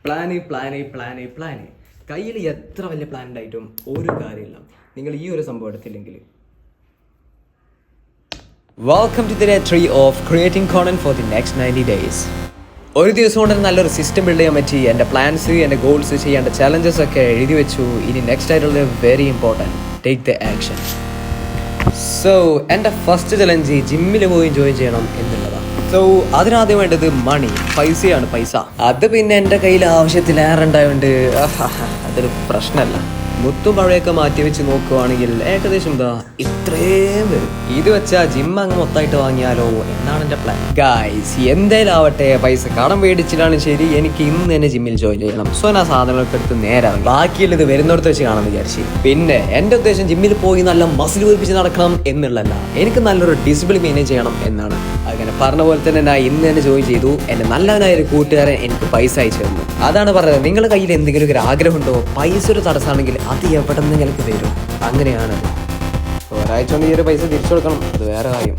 Plan കയ്യിൽ എത്ര വലിയ പ്ലാൻ ഉണ്ടായിട്ടും ഒരു കാര്യമില്ല നിങ്ങൾ ഈ ഒരു സംഭവം എടുത്തില്ലെങ്കിൽ. Welcome to the day 3 of creating content for the next 90 days. ഒരു ദിവസം കൊണ്ട് നല്ലൊരു സിസ്റ്റം ബിൽഡ് ചെയ്യാൻ പറ്റി. എൻ്റെ പ്ലാൻസ്, എൻ്റെ ഗോൾസ്, ചെയ്യേണ്ട ചലഞ്ചസ് ഒക്കെ എഴുതി വെച്ചു. ഇനി നെക്സ്റ്റ് ആയിട്ടുള്ള very important, take the action. So എൻ്റെ ഫസ്റ്റ് ചലഞ്ച് ജിമ്മിൽ പോയി ജോയിൻ ചെയ്യണം എന്നുള്ളതാണ്. സോ അതിനാദ്യം വേണ്ടത് മണി, പൈസയാണ്. പൈസ അത് പിന്നെ എൻ്റെ കയ്യിൽ ആവശ്യത്തിലേറെ ഉണ്ടായതുകൊണ്ട് അതൊരു പ്രശ്നമല്ല. മുത്തും പഴയൊക്കെ മാറ്റി വെച്ച് നോക്കുവാണെങ്കിൽ ഏകദേശം ഇത്രയും വരും. ഇത് വെച്ചാൽ ജിം അങ്ങ് മൊത്തമായിട്ട് വാങ്ങിയാലോ എന്നാണ് എൻ്റെ പ്ലാൻ. ഗായ്സ്, എന്തായാലും ആവട്ടെ, പൈസ കടം മേടിച്ചിട്ടാണ് ശരി, എനിക്ക് ഇന്ന് തന്നെ ജിമ്മിൽ ജോയിൻ ചെയ്യണം. സോ ഞാൻ സാധനങ്ങളൊക്കെ എടുത്ത് നേരെ ബാക്കിയുള്ളത് വരുന്നിടത്ത് വെച്ച് കാണാമെന്ന് വിചാരിച്ചു. പിന്നെ എൻ്റെ ഉദ്ദേശം ജിമ്മിൽ പോയി നല്ല മസിൽ വീർപ്പിച്ച് നടക്കണം എന്നുള്ളതല്ല, എനിക്ക് നല്ലൊരു ഡിസിപ്ലിൻ മെയിൻറ്റെയിൻ ചെയ്യണം എന്നാണ്. അങ്ങനെ പറഞ്ഞ പോലെ തന്നെ ഞാൻ ഇന്ന് തന്നെ ജോയിൻ ചെയ്തു. എൻ്റെ നല്ലവനായ ഒരു കൂട്ടുകാരൻ എനിക്ക് പൈസ അയച്ചു തന്നു. അതാണ് പറഞ്ഞത്, നിങ്ങളുടെ കയ്യിൽ എന്തെങ്കിലും ഒരു ആഗ്രഹമുണ്ടോ, പൈസ ഒരു തടസ്സമാണെങ്കിൽ അത് എവിടെ നിന്ന് നിങ്ങൾക്ക് തരും. അങ്ങനെയാണ് ഒരാഴ്ച കൊണ്ട് ഈ ഒരു പൈസ തിരിച്ചു കൊടുക്കണം, അത് വേറെ കാര്യം.